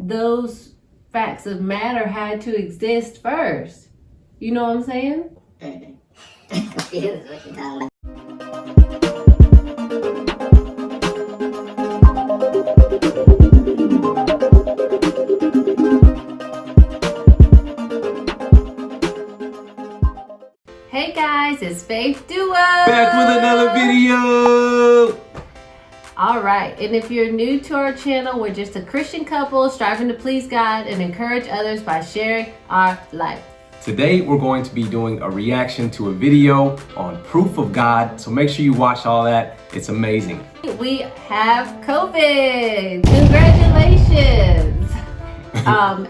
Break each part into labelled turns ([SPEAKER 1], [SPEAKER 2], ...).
[SPEAKER 1] those facts of matter had to exist first. You know what I'm saying? Hey guys, it's Faith Duo.
[SPEAKER 2] Back with another video.
[SPEAKER 1] Alright, and if you're new to our channel, we're just a Christian couple striving to please God and encourage others by sharing our life.
[SPEAKER 2] Today we're going to be doing a reaction to a video on proof of God, so make sure you watch all that. It's amazing.
[SPEAKER 1] We have COVID. Congratulations.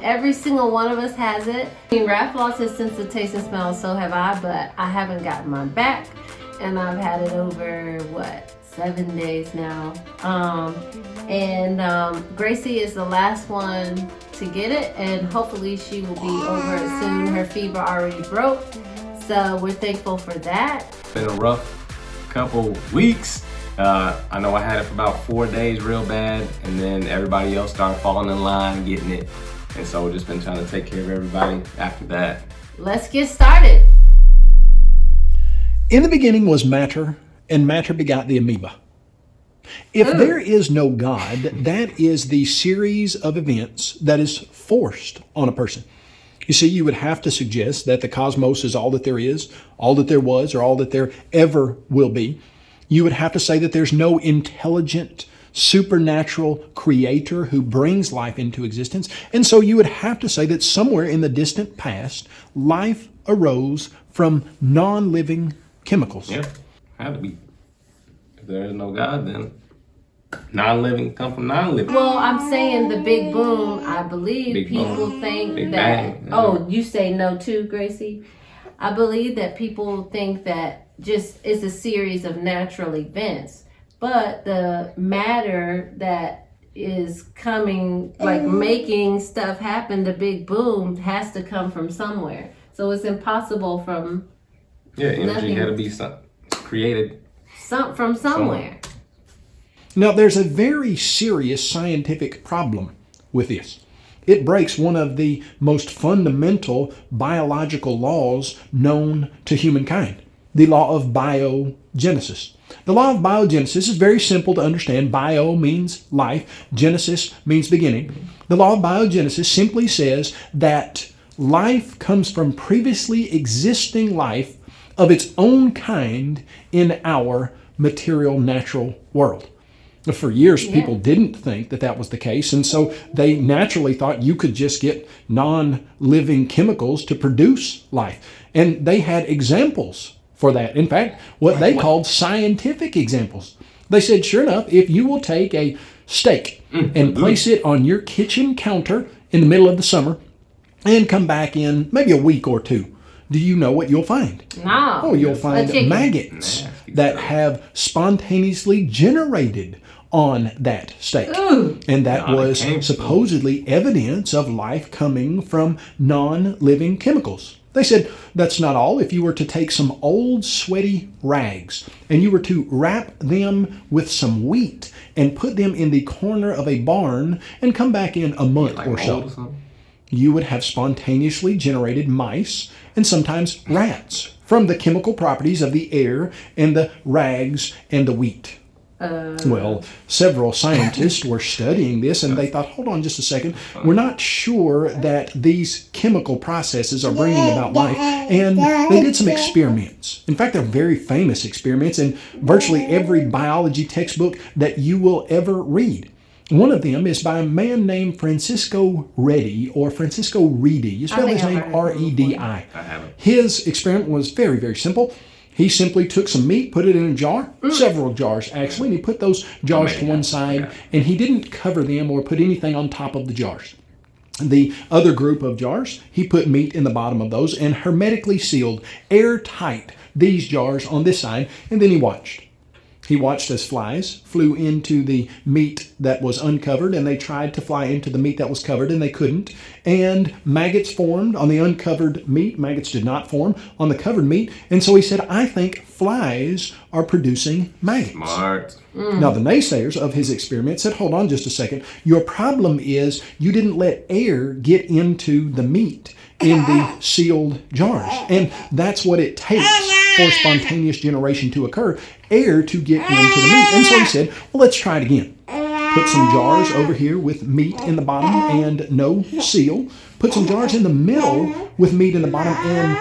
[SPEAKER 1] Every single one of us has it. I mean, Raph lost his sense of taste and smell, so have I, but I haven't gotten mine back. And I've had it over, 7 days now. Gracie is the last one to get it, and hopefully she will be over it soon. Her fever already broke, so we're thankful for that.
[SPEAKER 2] It's been a rough couple weeks. I know I had it for about 4 days real bad, and then everybody else started falling in line getting it. And so we've just been trying to take care of everybody after that.
[SPEAKER 1] Let's get started.
[SPEAKER 3] In the beginning was matter, and matter begot the amoeba. If there is no God, that is the series of events that is forced on a person. You see, you would have to suggest that the cosmos is all that there is, all that there was, or all that there ever will be. You would have to say that there's no intelligent, supernatural creator who brings life into existence. And so you would have to say that somewhere in the distant past, life arose from non-living chemicals.
[SPEAKER 2] Yeah, had to be. If there is no God, then non-living come from non-living.
[SPEAKER 1] Well, I'm saying the Big Boom, I believe
[SPEAKER 2] Big
[SPEAKER 1] people
[SPEAKER 2] boom.
[SPEAKER 1] think
[SPEAKER 2] Big
[SPEAKER 1] that...
[SPEAKER 2] bang.
[SPEAKER 1] Oh, you say no too, Gracie? I believe that people think that just is a series of natural events. But the matter that is coming, like making stuff happen, the Big Boom, has to come from somewhere. So it's impossible from...
[SPEAKER 2] Yeah, energy
[SPEAKER 1] nothing.
[SPEAKER 2] had to be created.
[SPEAKER 1] From somewhere.
[SPEAKER 3] Now, there's a very serious scientific problem with this. It breaks one of the most fundamental biological laws known to humankind, the law of biogenesis. The law of biogenesis is very simple to understand. Bio means life. Genesis means beginning. The law of biogenesis simply says that life comes from previously existing life of its own kind in our material, natural world. For years, people didn't think that that was the case, and so they naturally thought you could just get non-living chemicals to produce life. And they had examples for that. In fact, what they called scientific examples. They said, sure enough, if you will take a steak and place it on your kitchen counter in the middle of the summer and come back in maybe a week or two, do you know what you'll find?
[SPEAKER 1] No.
[SPEAKER 3] Oh, you'll find maggots that have spontaneously generated on that steak.
[SPEAKER 1] Ooh.
[SPEAKER 3] And that was supposedly evidence of life coming from non-living chemicals. They said that's not all. If you were to take some old sweaty rags and you were to wrap them with some wheat and put them in the corner of a barn and come back in a month or so, you would have spontaneously generated mice and sometimes rats from the chemical properties of the air and the rags and the wheat. Well, several scientists were studying this, and they thought, hold on just a second, we're not sure that these chemical processes are bringing about life. And they did some experiments. In fact, they're very famous experiments in virtually every biology textbook that you will ever read. One of them is by a man named Francisco Redi, or Francisco Redi. You spell his name R-E-D-I. His experiment was very, very simple. He simply took some meat, put it in a jar, several jars actually, and he put those jars to one side, and he didn't cover them or put anything on top of the jars. The other group of jars, he put meat in the bottom of those and hermetically sealed, airtight, these jars on this side, and then he watched. He watched as flies flew into the meat that was uncovered, and they tried to fly into the meat that was covered, and they couldn't. And maggots formed on the uncovered meat. Maggots did not form on the covered meat. And so he said, I think flies are producing maggots.
[SPEAKER 2] Smart.
[SPEAKER 3] Now, the naysayers of his experiment said, hold on just a second. Your problem is you didn't let air get into the meat in the sealed jars. And that's what it takes for spontaneous generation to occur, air to get into the meat. And so he said, well, let's try it again. Put some jars over here with meat in the bottom and no seal. Put some jars in the middle with meat in the bottom and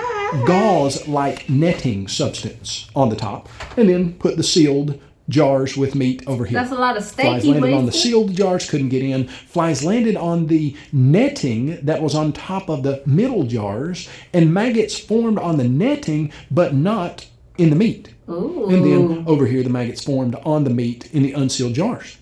[SPEAKER 3] gauze-like netting substance on the top. And then put the sealed jars with meat over here.
[SPEAKER 1] That's a lot of
[SPEAKER 3] Flies
[SPEAKER 1] steaky
[SPEAKER 3] landed on the
[SPEAKER 1] wasted.
[SPEAKER 3] sealed jars, couldn't get in. Flies landed on the netting that was on top of the middle jars, and maggots formed on the netting, but not in the meat.
[SPEAKER 1] Ooh.
[SPEAKER 3] And then over here, the maggots formed on the meat in the unsealed jars.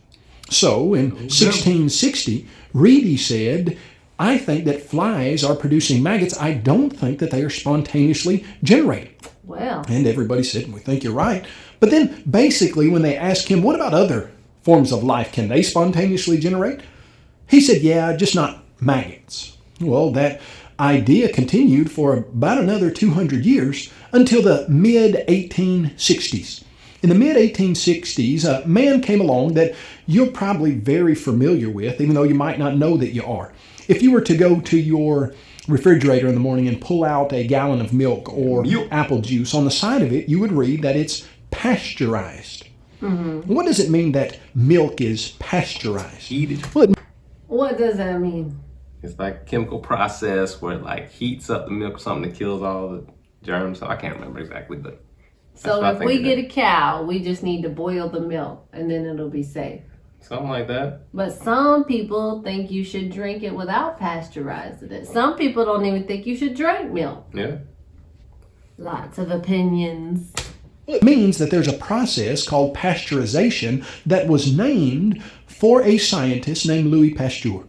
[SPEAKER 3] So in 1660, Reedy said, I think that flies are producing maggots. I don't think that they are spontaneously generated.
[SPEAKER 1] Well,
[SPEAKER 3] And everybody said, we think you're right. But then basically when they asked him, what about other forms of life? Can they spontaneously generate? He said, yeah, just not maggots. Well, that idea continued for about another 200 years until the mid-1860s. In the mid-1860s, a man came along that you're probably very familiar with, even though you might not know that you are. If you were to go to your refrigerator in the morning and pull out a gallon of milk or apple juice, on the side of it, you would read that it's pasteurized. What does it mean that milk is pasteurized?
[SPEAKER 2] Heated.
[SPEAKER 3] Well,
[SPEAKER 1] what does that mean?
[SPEAKER 2] It's like a chemical process where it like heats up the milk or something that kills all the germs. So I can't remember exactly, but
[SPEAKER 1] So
[SPEAKER 2] what I
[SPEAKER 1] if
[SPEAKER 2] think
[SPEAKER 1] we
[SPEAKER 2] it
[SPEAKER 1] get
[SPEAKER 2] is.
[SPEAKER 1] a cow, we just need to boil the milk and then it'll be safe.
[SPEAKER 2] Something like that.
[SPEAKER 1] But some people think you should drink it without pasteurizing it. Some people don't even think you should drink milk.
[SPEAKER 2] Yeah.
[SPEAKER 1] Lots of opinions.
[SPEAKER 3] it means that there's a process called pasteurization that was named for a scientist named Louis Pasteur.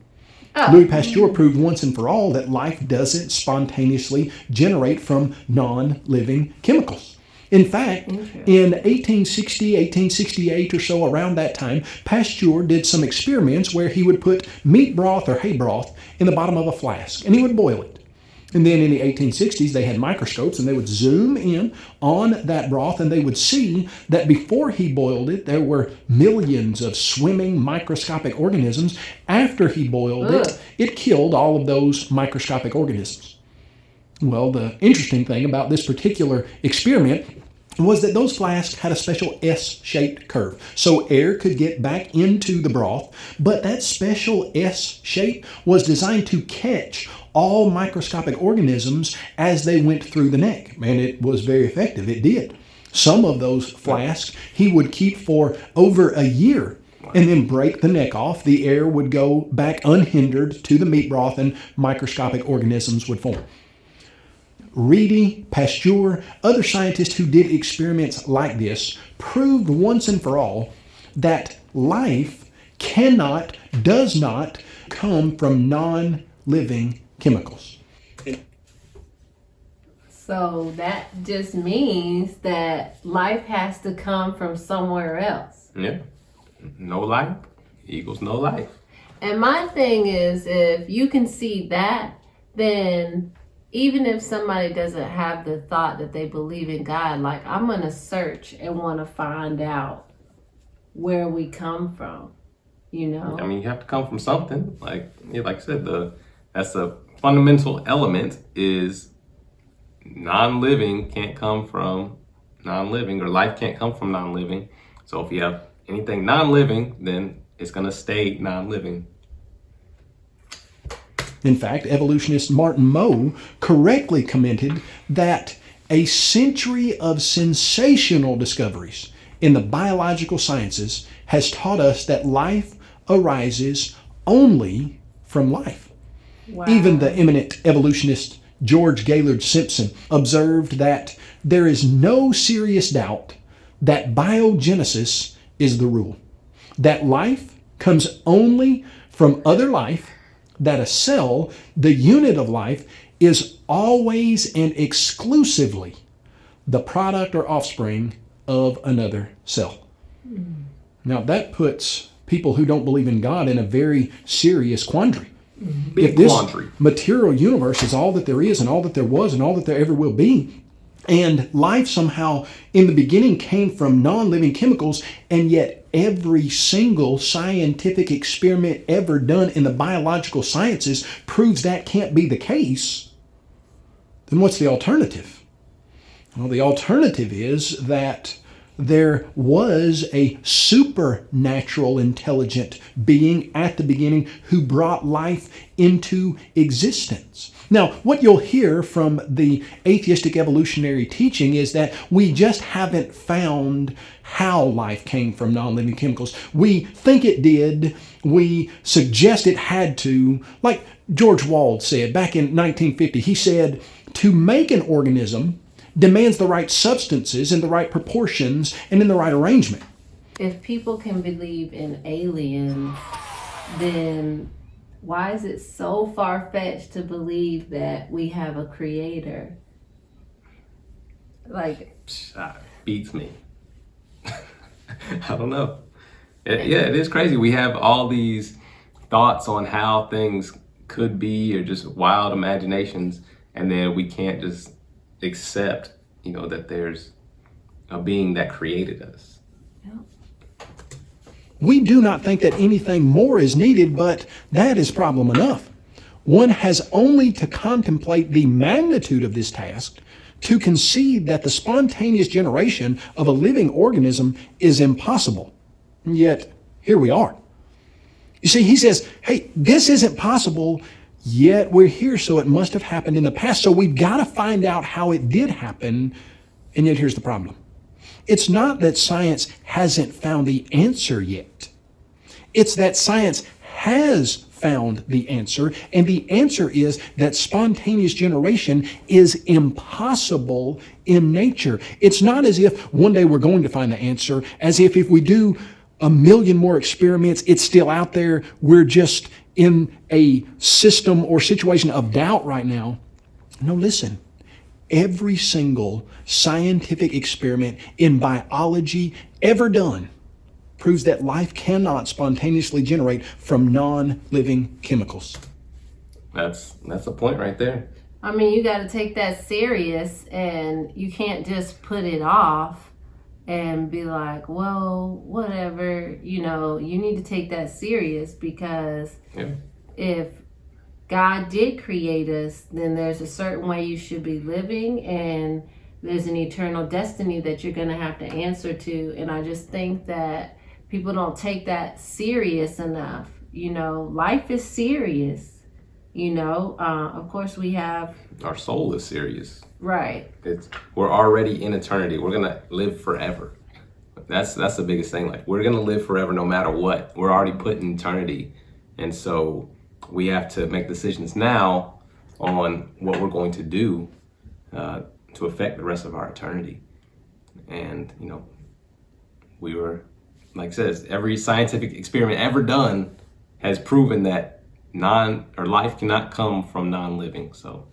[SPEAKER 3] Louis Pasteur proved once and for all that life doesn't spontaneously generate from non-living chemicals. In fact, in 1860, 1868 or so, around that time, Pasteur did some experiments where he would put meat broth or hay broth in the bottom of a flask, and he would boil it. And then in the 1860s, they had microscopes, and they would zoom in on that broth, and they would see that before he boiled it, there were millions of swimming microscopic organisms. After he boiled it, it killed all of those microscopic organisms. Well, the interesting thing about this particular experiment was that those flasks had a special S-shaped curve. So air could get back into the broth, but that special S shape was designed to catch all microscopic organisms as they went through the neck. And it was very effective. It did. Some of those flasks he would keep for over a year and then break the neck off. The air would go back unhindered to the meat broth and microscopic organisms would form. Reedy, Pasteur, other scientists who did experiments like this proved once and for all that life does not come from non-living chemicals.
[SPEAKER 1] So that just means that life has to come from somewhere else.
[SPEAKER 2] Yeah. No life equals no life.
[SPEAKER 1] And my thing is, if you can see that, then even if somebody doesn't have the thought that they believe in God, like I'm going to search and want to find out where we come from, you know?
[SPEAKER 2] I mean, you have to come from something. Like I said, that's a fundamental element is non-living can't come from non-living, or life can't come from non-living. So if you have anything non-living, then it's going to stay non-living.
[SPEAKER 3] In fact, evolutionist Martin Moe correctly commented that a century of sensational discoveries in the biological sciences has taught us that life arises only from life.
[SPEAKER 1] Wow.
[SPEAKER 3] Even the eminent evolutionist George Gaylord Simpson observed that there is no serious doubt that biogenesis is the rule, that life comes only from other life, that a cell, the unit of life, is always and exclusively the product or offspring of another cell. Now that puts people who don't believe in God in a very serious quandary.
[SPEAKER 2] Big
[SPEAKER 3] If this
[SPEAKER 2] quandary.
[SPEAKER 3] material universe is all that there is and all that there was and all that there ever will be, and life somehow in the beginning came from non-living chemicals, and yet every single scientific experiment ever done in the biological sciences proves that can't be the case, then what's the alternative? Well, the alternative is that there was a supernatural intelligent being at the beginning who brought life into existence. Now, what you'll hear from the atheistic evolutionary teaching is that we just haven't found how life came from non-living chemicals. We think it did. We suggest it had to. Like George Wald said back in 1950, he said, to make an organism demands the right substances in the right proportions and in the right arrangement.
[SPEAKER 1] If people can believe in aliens, then why is it so far-fetched to believe that we have a creator? Like,
[SPEAKER 2] Beats me. I don't know. It is crazy. We have all these thoughts on how things could be, or just wild imaginations, and then we can't just accept, that there's a being that created us.
[SPEAKER 3] We do not think that anything more is needed, but that is problem enough. One has only to contemplate the magnitude of this task to concede that the spontaneous generation of a living organism is impossible. And yet, here we are. You see, he says, hey, this isn't possible, yet we're here, so it must have happened in the past. So we've got to find out how it did happen, and yet here's the problem. It's not that science hasn't found the answer yet. It's that science has found the answer, and the answer is that spontaneous generation is impossible in nature. It's not as if one day we're going to find the answer, as if we do a million more experiments, it's still out there. We're just in a system or situation of doubt right now. No, listen. Every single scientific experiment in biology ever done proves that life cannot spontaneously generate from non-living chemicals.
[SPEAKER 2] That's the point right there.
[SPEAKER 1] I mean, you got to take that serious, and you can't just put it off and be like, well, whatever, you need to take that serious, because if God did create us, then there's a certain way you should be living, and there's an eternal destiny that you're going to have to answer to. And I just think that people don't take that serious enough. Life is serious. Of course we have...
[SPEAKER 2] Our soul is serious.
[SPEAKER 1] Right.
[SPEAKER 2] We're already in eternity. We're going to live forever. That's the biggest thing. Like, we're going to live forever no matter what. We're already put in eternity. And so we have to make decisions now on what we're going to do to affect the rest of our eternity. And, we were, like it says, every scientific experiment ever done has proven that life cannot come from non-living. So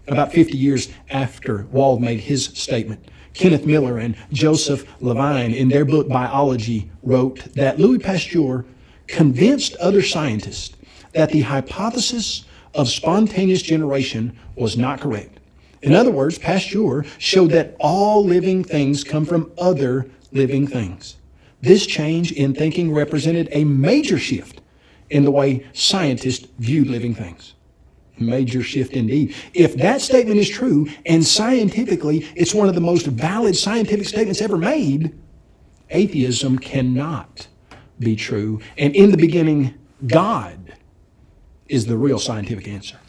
[SPEAKER 3] about 50 years after Wald made his statement, Kenneth Miller and Joseph Levine, in their book Biology, wrote that Louis Pasteur convinced other scientists that the hypothesis of spontaneous generation was not correct. In other words, Pasteur showed that all living things come from other living things. This change in thinking represented a major shift in the way scientists viewed living things. Major shift indeed. If that statement is true, and scientifically it's one of the most valid scientific statements ever made, atheism cannot be true. And in the beginning, God is the real scientific answer.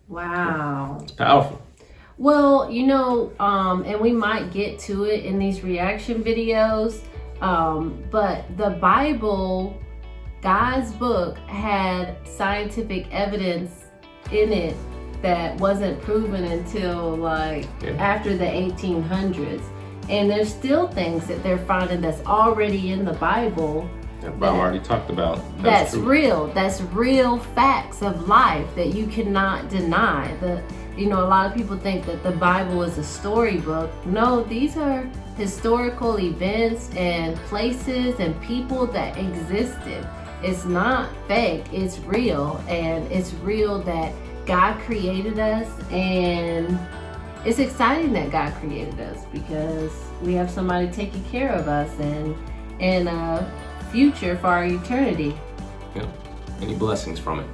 [SPEAKER 1] Wow.
[SPEAKER 2] it's powerful.
[SPEAKER 1] Well, and we might get to it in these reaction videos, but the Bible, God's book, had scientific evidence in it that wasn't proven until after the 1800s. And there's still things that they're finding that's already in the Bible
[SPEAKER 2] That Bob already talked about.
[SPEAKER 1] That's
[SPEAKER 2] true.
[SPEAKER 1] real. That's real facts of life that you cannot deny. A lot of people think that the Bible is a storybook. No, these are historical events and places and people that existed. It's not fake, it's real. And it's real that God created us, and it's exciting that God created us because we have somebody taking care of us and a future for our eternity.
[SPEAKER 2] Yeah. Any blessings from it.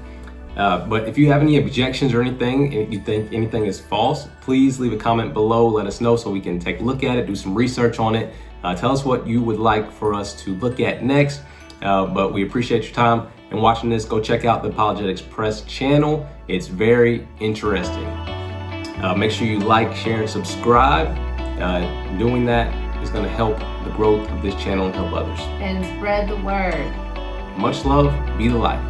[SPEAKER 2] But if you have any objections or anything, if you think anything is false, please leave a comment below. Let us know so we can take a look at it, do some research on it. Tell us what you would like for us to look at next. But we appreciate your time and watching this. Go check out the Apologetics Press channel. It's very interesting. Make sure you like, share, and subscribe. Doing that is going to help the growth of this channel and help others.
[SPEAKER 1] And spread the word.
[SPEAKER 2] Much love. Be the light.